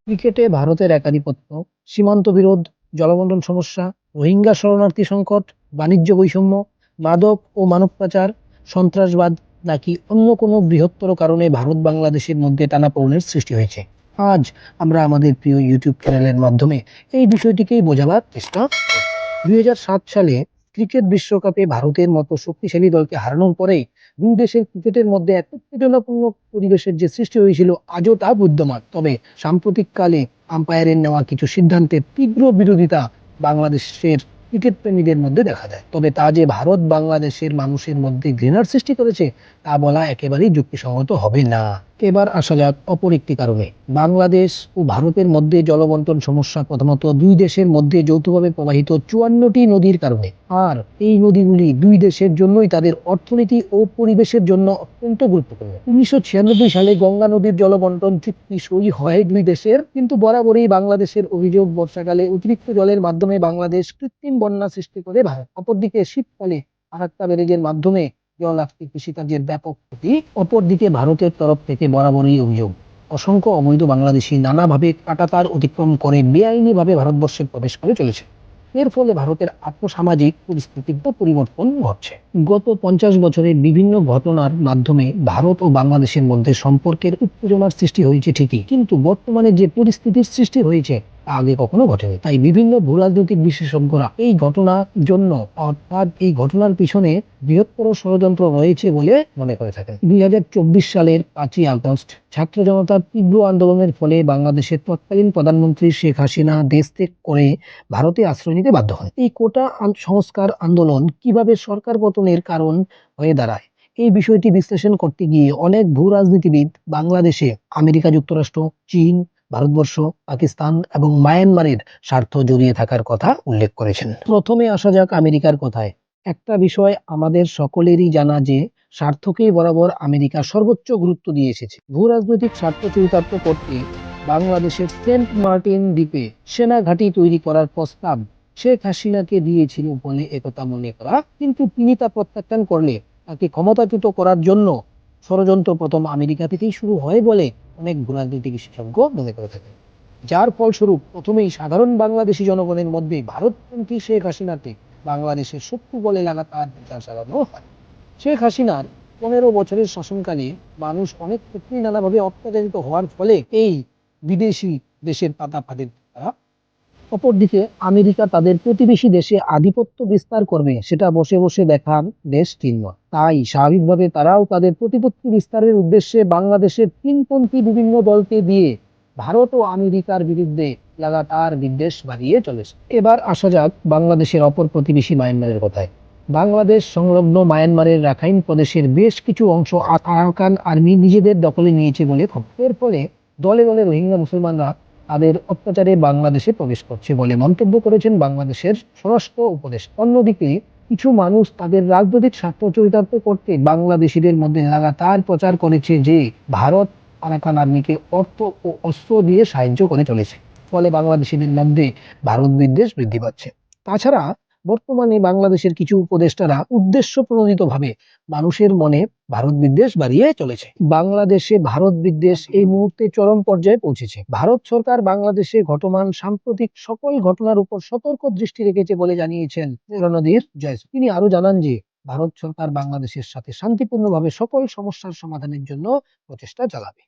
ক্রিকেটে ভারতের একাধিপত্য, সীমান্ত বিরোধ, জলবন্টন সমস্যা, রোহিঙ্গা শরণার্থী সংকট, বাণিজ্য বৈষম্য, মাদক ও মানব পাচার, সন্ত্রাসবাদ নাকি অন্য কোনো বৃহত্তর কারণে ভারত বাংলাদেশের মধ্যে টানাপোড়েনের সৃষ্টি হয়েছে। আজ আমরা আমাদের প্রিয় ইউটিউব চ্যানেলের মাধ্যমে এই বিষয়টিকেই বোঝাবার চেষ্টা করব। ২০০৭ সালে ক্রিকেট বিশ্বকাপে ভারতের মতো শক্তিশালী দলকে হারানোর পরেই দুই দেশের ক্রিকেটের মধ্যে এত উত্তেজনাপূর্ণ পরিবেশের যে সৃষ্টি হয়েছিল আজও তা বিদ্যমান। তবে সাম্প্রতিককালে আম্পায়ারের নেওয়া কিছু সিদ্ধান্তের তীব্র বিরোধিতা বাংলাদেশের ক্রিকেট প্রেমীদের মধ্যে দেখা যায়। তবে তা যে ভারত বাংলাদেশের মানুষের মধ্যে ঘৃণার সৃষ্টি করেছে তা বলা একেবারেই যুক্তিসঙ্গত হবে না। এবার আসা যাক অপর একটি কারণে। বাংলাদেশ ও ভারতের মধ্যে জলবন্টন সমস্যা প্রধানত দুই দেশের মধ্যে যৌথভাবে প্রবাহিত ৫৪টি নদীর কারণে। আর এই নদীগুলি দুই দেশের জন্যই তাদের অর্থনীতি ও পরিবেশের জন্য অত্যন্ত গুরুত্বপূর্ণ। ১৯৯৬ সালে গঙ্গা নদীর জলবন্টন চুক্তি সই হয় দুই দেশের, কিন্তু বরাবরই বাংলাদেশের অভিযোগ বর্ষাকালে অতিরিক্ত জলের মাধ্যমে বাংলাদেশ কৃত্রিম বন্যা সৃষ্টি করে ভারত। অপরদিকে শীতকালে আরাক্কা ব্যারেজের মাধ্যমে জলার্থী কৃষিকাজের ব্যাপক ক্ষতি। অপরদিকে ভারতের তরফ থেকে বরাবরই অভিযোগ অসংখ্য অবৈধ বাংলাদেশি নানাভাবে কাঁটাতার অতিক্রম করে বেআইনিভাবে ভারতবর্ষে প্রবেশ করে চলেছে। এর ফলে ভারতের আর্থসামাজিক পরিস্থিতির পরিবর্তন ঘটছে। গত ৫০ বছরের বিভিন্ন ঘটনার মাধ্যমে ভারত ও বাংলাদেশের মধ্যে সম্পর্কের উত্তেজনার সৃষ্টি হয়েছে ঠিকই, কিন্তু বর্তমানে যে পরিস্থিতির সৃষ্টি হয়েছে তা আগে কখনো ঘটেনি। তাই বিভিন্ন ভূরাজনৈতিক বিশেষজ্ঞরা এই ঘটনার জন্য, অর্থাৎ এই ঘটনার পিছনে বৃহত্তর ষড়যন্ত্র রয়েছে বলে মনে করে থাকেন। ২০২৪ সালের ৫ই আগস্ট ছাত্র জনতার তীব্র আন্দোলনের ফলে বাংলাদেশের তৎকালীন প্রধানমন্ত্রী শেখ হাসিনা দেশ ত্যাগ করে ভারতে আশ্রয় নিতে বাধ্য হন। এই কোটা সংস্কার আন্দোলন কিভাবে সরকার পতনের কারণ হয়ে দাঁড়ায়, এই বিষয়টি বিশ্লেষণ করতে গিয়ে অনেক ভূ রাজনীতিবিদ বাংলাদেশে আমেরিকা যুক্তরাষ্ট্র, চীন, ভারতবর্ষ, পাকিস্তান এবং মায়ানমারের স্বার্থ জড়িয়ে থাকার কথা উল্লেখ করেছেন। প্রথমে আসা যাক আমেরিকার কথায়। একটা বিষয় আমাদের সকলেরই জানা যে স্বার্থকেই বরাবর আমেরিকা সর্বোচ্চ গুরুত্ব দিয়ে এসেছে। ভূ রাজনৈতিক স্বার্থ চরিতার্থ করতে বাংলাদেশের সেন্ট মার্টিন দ্বীপে সেনা ঘাঁটি তৈরি করার প্রস্তাব শেখ হাসিনাকে দিয়েছিল বলে একথা মনে করা, কিন্তু তিনি তা প্রত্যাখ্যান করলে তাকে ক্ষমতাচ্যুত করার জন্য ষড়যন্ত্র প্রথম আমেরিকা থেকেই শুরু হয় বলে অনেক ভূরাজনৈতিক বিশেষজ্ঞ মনে করে থাকেন। যার ফলস্বরূপ প্রথমেই সাধারণ বাংলাদেশি জনগণের মধ্যে ভারতপন্থী শেখ হাসিনাকে বাংলাদেশের শত্রু বলে লাগাতার বিচার চালানো হয়। শেখ হাসিনার ১৫ বছরের শাসনকালে মানুষ অনেক ক্ষেত্রেই নানাভাবে অত্যাচারিত হওয়ার ফলে এই বিদেশি দেশের পাতা ফাঁদের দ্বারা। অপরদিকে আমেরিকা তাদের প্রতিবেশী দেশে আধিপত্য বিস্তার করবে সেটা বসে বসে দেখার দেশ চীন নয়। তাই স্বাভাবিকভাবে তারাও তাদের প্রতিপত্তি বিস্তারের উদ্দেশ্যে বাংলাদেশের চীনপন্থী বিভিন্ন দলকে দিয়ে ভারত ও আমেরিকার বিরুদ্ধে লাগাতার বিদ্বেষ বাড়িয়ে চলেছে। এবার আসা যাক বাংলাদেশের অপর প্রতিবেশী মায়ানমারের কথায়। বাংলাদেশ সংলগ্ন মায়ানমারের রাখাইন প্রদেশের বেশ কিছু অংশ আরাকান আর্মি নিজেদের দখলে নিয়েছে বলে খবর। এর ফলে দলে দলে রোহিঙ্গা মুসলমানরা তাদের অত্যাচারে বাংলাদেশে প্রবেশ করছে বলে মন্তব্য করেছেন বাংলাদেশের স্বরাষ্ট্র উপদেষ্টা। অন্যদিকে কিছু মানুষ তাদের রাজনৈতিক স্বার্থ চরিতার্থ করতে বাংলাদেশিদের মধ্যে লাগাতার প্রচার করেছে যে ভারত আরাকান আর্মিকে অর্থ ও অস্ত্র দিয়ে সাহায্য করে চলেছে, ফলে বাংলাদেশিদের মধ্যে ভারত বিদ্বেষ বৃদ্ধি পাচ্ছে। তাছাড়া বর্তমানে বাংলাদেশের কিছু উপদেষ্টারা উদ্দেশ্য প্রণোদিতভাবে মানুষের মনে ভারত বিদ্বেষ বাড়িয়ে চলেছে। বাংলাদেশে ভারত বিদ্বেষ এই মুহূর্তে চরম পর্যায়ে পৌঁছেছে। ভারত সরকার বাংলাদেশে ঘটমান সাম্প্রতিক সকল ঘটনার উপর সতর্ক দৃষ্টি রেখেছে বলে জানিয়েছেন রণধীর জয়সওয়াল। তিনি আরো জানান যে ভারত সরকার বাংলাদেশের সাথে শান্তিপূর্ণভাবে সকল সমস্যার সমাধানের জন্য প্রচেষ্টা চালাবে।